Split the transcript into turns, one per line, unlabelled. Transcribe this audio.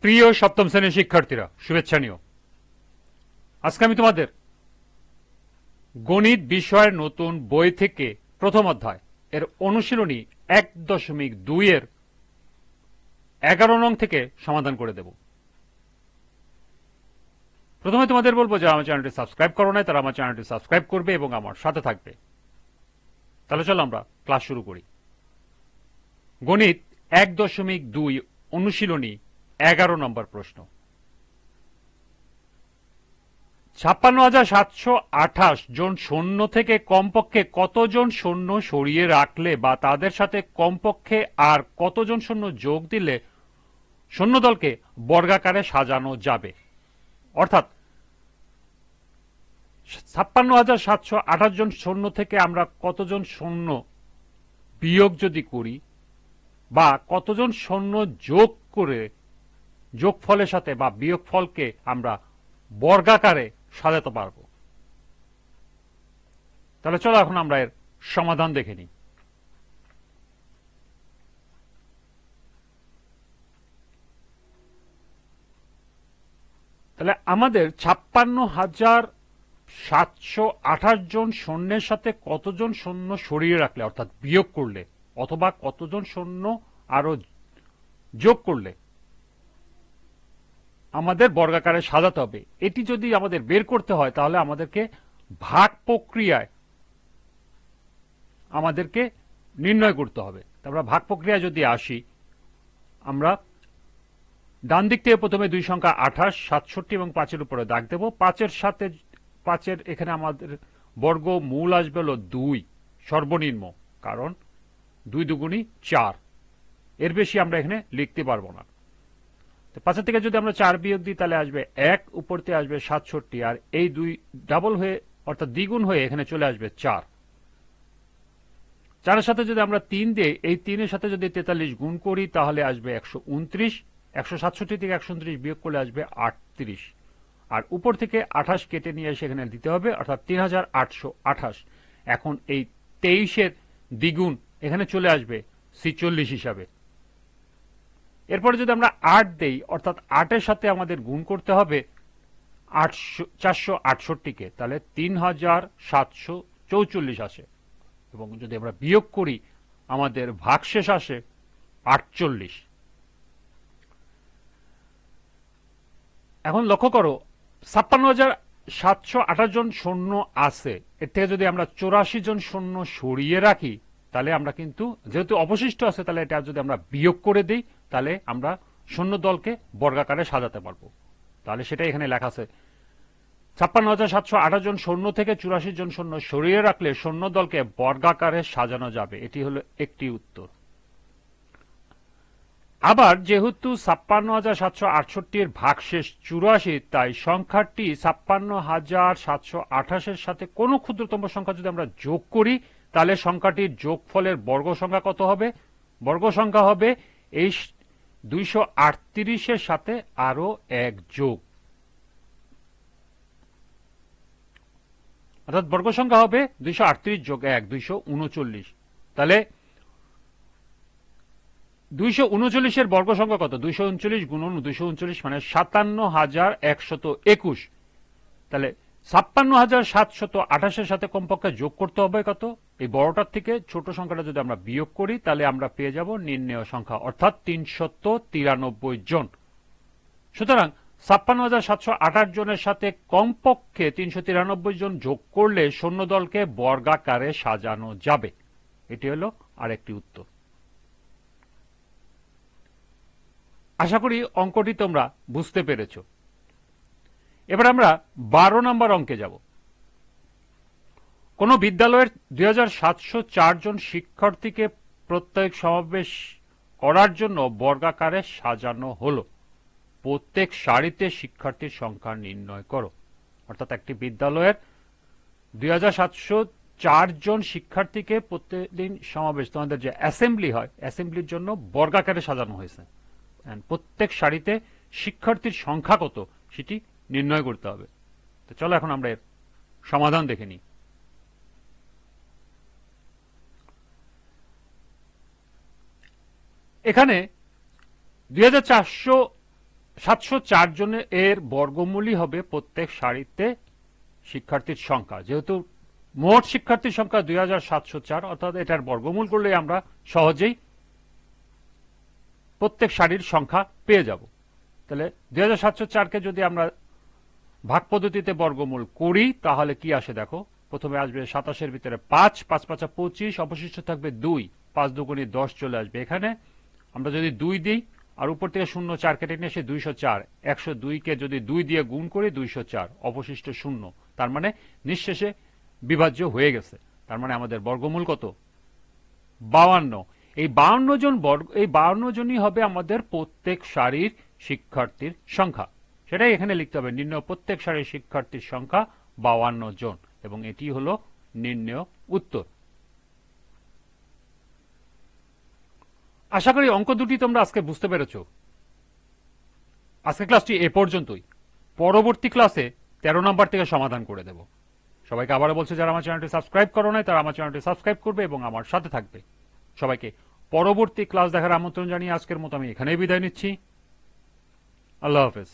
প্রিয় সপ্তম শ্রেণীর শিক্ষার্থীরা, শুভেচ্ছা নিও। আজকে আমি তোমাদের গণিত বিষয়ের নতুন বই থেকে প্রথম অধ্যায় এর অনুশীলনী 1.2 এর 11 নং থেকে সমাধান করে দেব। প্রথমে তোমাদের বলবো যে আমার চ্যানেলটি সাবস্ক্রাইব করো নাই, তারা আমার চ্যানেলটি সাবস্ক্রাইব করবে এবং আমার সাথে থাকবে। তাহলে চলো আমরা ক্লাস শুরু করি। গণিত 1.2 অনুশীলনী 11 নম্বর প্রশ্ন। 56,728 জন সৈন্য থেকে কমপক্ষে কতজন সৈন্য সরিয়ে রাখলে বা তাদের সাথে কমপক্ষে আর কতজন সৈন্য যোগ দিলে সৈন্যদলকে বর্গাকারে সাজানো যাবে? অর্থাৎ 56,728 জন সৈন্য থেকে আমরা কতজন সৈন্য বিয়োগ যদি করি বা কতজন সৈন্য যোগ করে যোগফলের সাথে বা বিয়োগফলকে আমরা বর্গাকারে সাজাতে পারব। তাহলে চলো এখন আমরা এর সমাধান দেখে নিই। তাহলে আমাদের 56,728 জন সৈন্যের সাথে কতজন সৈন্য সরিয়ে রাখলে অর্থাৎ বিয়োগ করলে অথবা কতজন সৈন্য আরো যোগ করলে আমাদের বর্গাকারে সাজাতে হবে, এটি যদি আমাদের বের করতে হয় তাহলে আমাদেরকে ভাগ প্রক্রিয়ায় আমাদেরকে নির্ণয় করতে হবে। আমরা ভাগ প্রক্রিয়ায় যদি আসি, আমরা ডান দিক থেকে প্রথমে দুই সংখ্যা 28, 67 এবং 5-এর উপরে দাগ দেব। 5-এর সাথে 5-এর এখানে আমাদের বর্গ মূল আসবে হলো 2 সর্বনিম্ন, কারণ 2 দুগুণী 4, এর বেশি আমরা এখানে লিখতে পারবো না। 5 থেকে যদি আমরা 4 বিয়োগ দিই তাহলে আসবে 1, উপরতে আসবে 67, আর এই 2 ডাবল হয়ে অর্থাৎ দ্বিগুণ হয়ে এখানে চলে আসবে 4। 4-এর সাথে যদি আমরা 3 দিই, এই 3-এর সাথে যদি 43 গুণ করি তাহলে আসবে 129। 167 থেকে 129 বিয়োগ করলে আসবে 38, আর উপর থেকে 28 কেটে নিয়ে এসে এখানে দিতে হবে, অর্থাৎ 3828। এখন এই 23-এর দ্বিগুণ এখানে চলে আসবে 46 হিসাবে। এরপরে যদি আমরা 8 দেই, অর্থাৎ 8-এর সাথে আমাদের গুণ করতে হবে 468-কে, তাহলে 3744 আসে, এবং যদি আমরা বিয়োগ করি আমাদের ভাগশেষ আসে 48। এখন লক্ষ্য করো, 56,728 জন সৈন্য আছে, এর থেকে যদি আমরা 84 জন সৈন্য সরিয়ে রাখি তাহলে আমরা কিন্তু যেহেতু অবশিষ্ট আছে, তাহলে এটা যদি আমরা বিয়োগ করে দিই তাহলে আমরা সৈন্য দলকে বর্গাকারে সাজাতে পারবো। তাহলে সেটা এখানে লেখা আছে, 56,728 জন সৈন্য থেকে 84 জন সৈন্য সরিয়ে রাখলে সৈন্য দলকে বর্গাকারে সাজানো যাবে। এটি হলো একটি উত্তর। আবার যেহেতু 56,768 এর ভাগশেষ 84, তাই সংখ্যাটি 56,728 এর সাথে কোনো ক্ষুদ্রতম সংখ্যা যদি আমরা যোগ করি তাহলে সংখ্যাটির যোগফলের বর্গ সংখ্যা কত হবে? বর্গ সংখ্যা হবে এই 238-এর সাথে আরো 1 যোগ, অর্থাৎ বর্গ সংখ্যা হবে 238 যোগ 1, 239। তাহলে 239-এর বর্গ সংখ্যা কত? 239 গুণন 239 মানে 57,121। তাহলে 56,728-এর সাথে কমপক্ষে যোগ করতে হবে কত? এই বড়টার থেকে ছোট সংখ্যাটা যদি আমরা বিয়োগ করি তাহলে আমরা পেয়ে যাব নির্ণেয় সংখ্যা, অর্থাৎ 393 জন। সুতরাং 56,728 জনের সাথে কমপক্ষে 393 জন যোগ করলে সৈন্যদলকে বর্গাকারে সাজানো যাবে। এটি হলো আরেকটি উত্তর। আশা করি অঙ্কটি তোমরা বুঝতে পেরেছ। এবার আমরা 12 নম্বর অঙ্কে যাব। কোন বিদ্যালয়ের 2,704 জন শিক্ষার্থীকে প্রত্যেক সমাবেশ করার জন্য বর্গাকারে সাজানো হলো, প্রত্যেক সারিতে শিক্ষার্থীর সংখ্যা নির্ণয় করো। অর্থাৎ একটি বিদ্যালয়ের 2,704 জন শিক্ষার্থীকে প্রত্যেকদিন সমাবেশ, তোমাদের যে অ্যাসেম্বলি হয়, অ্যাসেম্বলির জন্য বর্গাকারে সাজানো হয়েছে। প্রত্যেক সারিতে শিক্ষার্থীর সংখ্যা কত সেটি নির্ণয় করতে হবে। তো চলো এখন আমরা এর সমাধান দেখে নিই। এখানে 2,400 704 জনে এর বর্গমূলই হবে প্রত্যেক সারিতে শিক্ষার্থীর সংখ্যা। যেহেতু মোট শিক্ষার্থীর সংখ্যা 2704, অর্থাৎ এটার বর্গমূল করলে আমরা সহজেই প্রত্যেক সারির সংখ্যা পেয়ে যাব। তাহলে 2704 কে যদি আমরা ভাগ পদ্ধতিতে বর্গমূল করি তাহলে কি আসে দেখো। প্রথমে আসবে 27-এর ভিতরে 5, 5 5 25, অবশিষ্ট থাকবে 2, 5 দুগুণে 10 চলে আসবে এখানে। আমরা যদি 2 দিই আর উপর থেকে 0 4 কেটে নিয়ে এসে 204, 102 কে যদি 2 দিয়ে গুণ করি 204, অবশিষ্ট 0, তার মানে নিঃশেষে বিভাজ্য হয়ে গেছে। তার মানে আমাদের বর্গমূল কত? 52। এই 52 জনই হবে আমাদের প্রত্যেক সারির শিক্ষার্থীর সংখ্যা। সেটাই এখানে লিখতে হবে, নির্ণয় প্রত্যেক সারির শিক্ষার্থীর সংখ্যা 52 জন, এবং এটি হলো নির্ণয় উত্তর। আশা করি অঙ্ক দুটি তোমরা আজকে বুঝতে পেরেছ। আজকে ক্লাসটি এ পর্যন্তই। পরবর্তী ক্লাসে 13 নম্বর থেকে সমাধান করে দেব। সবাইকে আবারও বলছি, যারা আমার চ্যানেলটি সাবস্ক্রাইব করো নাই তারা আমার চ্যানেলটি সাবস্ক্রাইব করবে এবং আমার সাথে থাকবে। সবাইকে পরবর্তী ক্লাস দেখার আমন্ত্রণ জানিয়ে আজকের মতো আমি এখানেই বিদায় নিচ্ছি। আল্লাহ হাফেজ।